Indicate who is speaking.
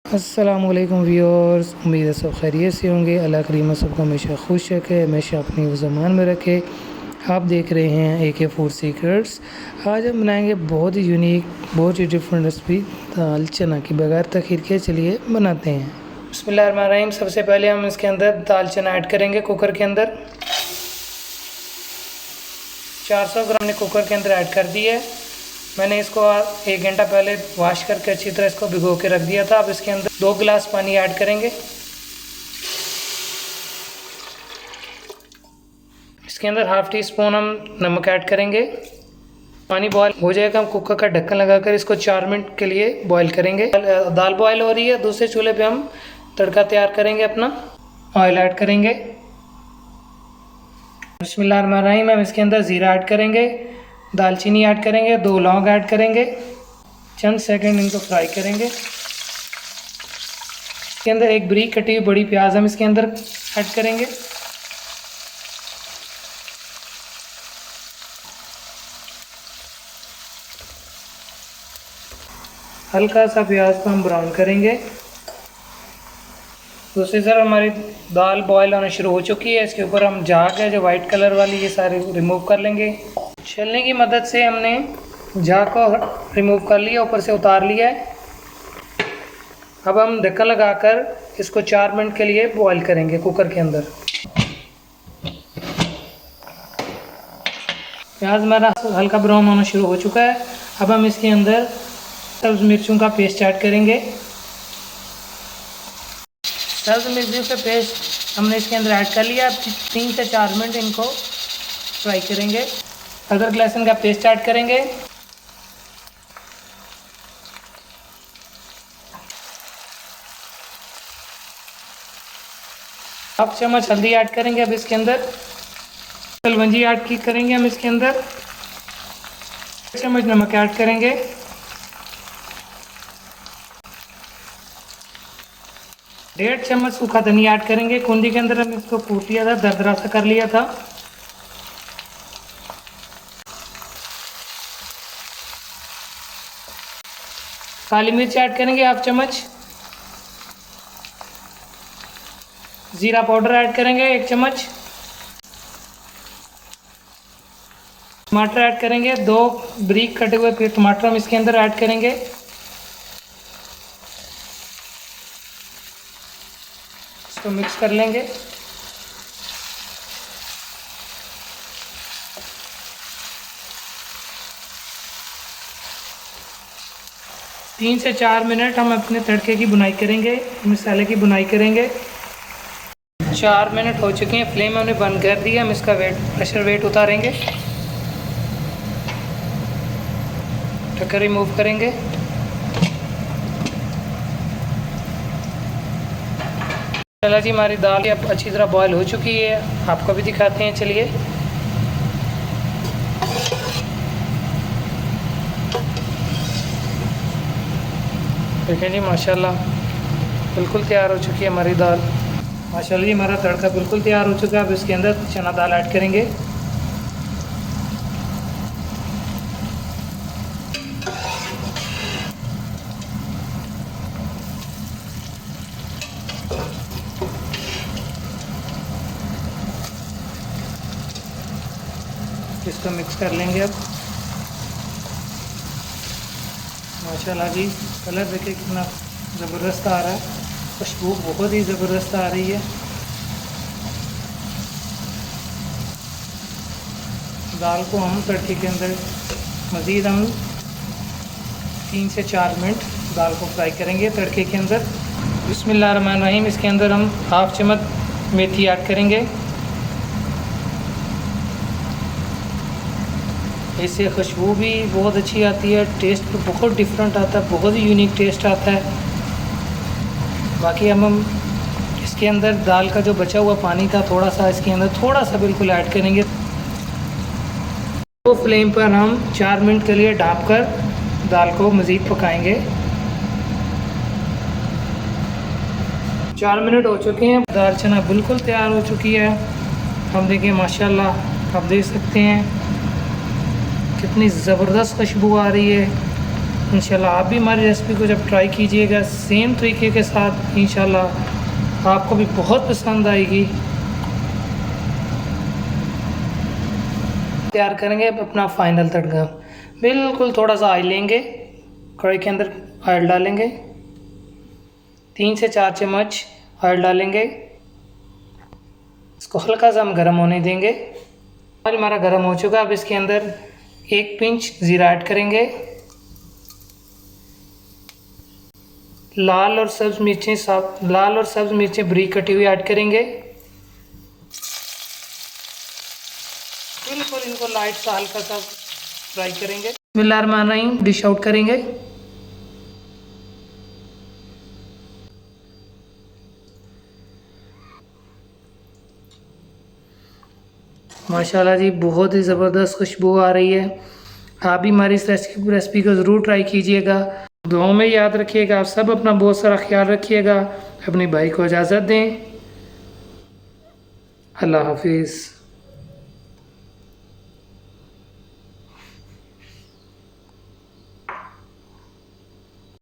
Speaker 1: अस्सलामुअलैकुम व्यूअर्स, उम्मीद है सब खैरियत से होंगे। अल्लाह करीम सबको हमेशा खुश रखे, हमेशा अपनी ज़मान में रखे। आप देख रहे हैं AK फूड सीक्रेट्स। आज हम बनाएंगे बहुत ही यूनिक, बहुत ही डिफरेंट रेसिपी दाल चना की। बगैर तखीर के चलिए बनाते हैं। बिस्मिल्लाहिर्रहमानिर्रहीम। सबसे पहले हम इसके अंदर दाल चना ऐड करेंगे। कुकर के अंदर 400 ग्राम ने कुकर के अंदर ऐड कर दी है। मैंने इसको 1 घंटा पहले वॉश करके अच्छी तरह इसको भिगो के रख दिया था। अब इसके अंदर 2 गिलास पानी ऐड करेंगे। इसके अंदर हाफ़ टी स्पून हम नमक ऐड करेंगे। पानी बॉयल हो जाएगा, हम कुकर का ढक्कन लगाकर इसको 4 मिनट के लिए बॉयल करेंगे। दाल बॉयल हो रही है, दूसरे चूल्हे पे हम तड़का तैयार करेंगे अपना। ऑयल ऐड करेंगे। बिस्मिल्लाहिर्रहमानिर्रहीम। हम इसके अंदर ज़ीरा ऐड करेंगे, दालचीनी ऐड करेंगे, 2 लौंग ऐड करेंगे। चंद सेकंड इनको फ्राई करेंगे। इसके अंदर एक बारीक कटी हुई बड़ी प्याज हम इसके अंदर ऐड करेंगे। हल्का सा प्याज को हम ब्राउन करेंगे। दूसरी तरफ हमारी दाल बॉयल होना शुरू हो चुकी है। इसके ऊपर हम झाग है जो वाइट कलर वाली, ये सारे रिमूव कर लेंगे। छलनी की मदद से हमने झाग को रिमूव कर लिया, ऊपर से उतार लिया है। अब हम ढक्कन लगाकर इसको 4 मिनट के लिए बॉईल करेंगे कुकर के अंदर। प्याज हमारा हल्का ब्राउन होना शुरू हो चुका है। अब हम इसके अंदर सब्ज़ मिर्चों का पेस्ट ऐड करेंगे। सब्ज़ मिर्चों का पेस्ट हमने इसके अंदर ऐड कर लिया। 3 से 4 मिनट इनको फ्राई करेंगे। अदरक लहसुन का पेस्ट ऐड करेंगे। हाफ चम्मच हल्दी ऐड करेंगे। अब इसके अंदर कलवंजी ऐड करेंगे। हम इसके अंदर 1 चम्मच नमक ऐड करेंगे। डेढ़ चम्मच सूखा धनिया ऐड करेंगे। कुंडी के अंदर हम इसको कूट लिया था, दरदरा सा कर लिया था। काली मिर्च ऐड करेंगे 1/2 चम्मच। ज़ीरा पाउडर ऐड करेंगे 1 चम्मच। टमाटर ऐड करेंगे, 2 बारीक कटे हुए टमाटर हम इसके अंदर ऐड करेंगे। इसको मिक्स कर लेंगे। तीन से 4 मिनट हम अपने तड़के की बुनाई करेंगे, मसाले की बुनाई करेंगे। 4 मिनट हो चुके हैं, फ्लेम हमने बंद कर दिया। हम इसका प्रेशर वेट उतारेंगे, ढक्कन रिमूव करेंगे। चला जी, हमारी दाल अब अच्छी तरह बॉयल हो चुकी है। आपको भी दिखाते हैं, चलिए। देखें जी, माशाल्लाह बिल्कुल तैयार हो चुकी है हमारी दाल। माशाल्लाह जी, हमारा तड़का बिल्कुल तैयार हो चुका है। अब इसके अंदर चना दाल ऐड करेंगे। इसको मिक्स कर लेंगे। अब माशाल्लाह जी, कलर देखिए कितना ज़बरदस्त आ रहा है, खुशबू बहुत ही ज़बरदस्त आ रही है। दाल को हम तड़के के अंदर मज़ीद हम 3 से 4 मिनट दाल को फ्राई करेंगे तड़के के अंदर। बिस्मिल्लाहिर्रहमानिर्रहीम। इसके अंदर हम 1/2 चम्मच मेथी ऐड करेंगे। इससे खुशबू भी बहुत अच्छी आती है, टेस्ट भी बहुत डिफरेंट आता है, बहुत ही यूनिक टेस्ट आता है। बाकी हम इसके अंदर दाल का जो बचा हुआ पानी था, थोड़ा सा इसके अंदर थोड़ा सा बिल्कुल ऐड करेंगे। तो फ्लेम पर हम 4 मिनट के लिए ढाँप कर दाल को मज़ीद पकाएंगे। 4 मिनट हो चुके हैं, दाल चना बिल्कुल तैयार हो चुकी है। हम देखिए माशाल्लाह, आप देख सकते हैं कितनी ज़बरदस्त खुशबू आ रही है। इंशाल्लाह आप भी हमारी रेसिपी को जब ट्राई कीजिएगा सेम तरीके के साथ, इंशाल्लाह आपको भी बहुत पसंद आएगी। तैयार करेंगे अब अपना फाइनल तड़का। बिल्कुल थोड़ा सा ऑयल लेंगे, कढ़ाई के अंदर ऑयल डालेंगे, 3 से 4 चम्मच ऑयल डालेंगे। इसको हल्का सा हम गर्म होने देंगे। ऑयल हमारा गर्म हो चुका है। अब इसके अंदर 1 पिंच ज़ीरा ऐड करेंगे। लाल और सब्ज़ मिर्चें बारीक कटी हुई ऐड करेंगे। बिल्कुल इनको लाइट सा हल्का सा फ्राई करेंगे। बिस्मिल्लाहिर्रहमानिर्रहीम डिश आउट करेंगे। माशाल्लाह जी बहुत ही ज़बरदस्त खुशबू आ रही है। आप भी हमारी इस रेसिपी को ज़रूर ट्राई कीजिएगा। दुआओं में याद रखिएगा। आप सब अपना बहुत सारा ख्याल रखिएगा। अपने भाई को इजाज़त दें। अल्लाह हाफिज़।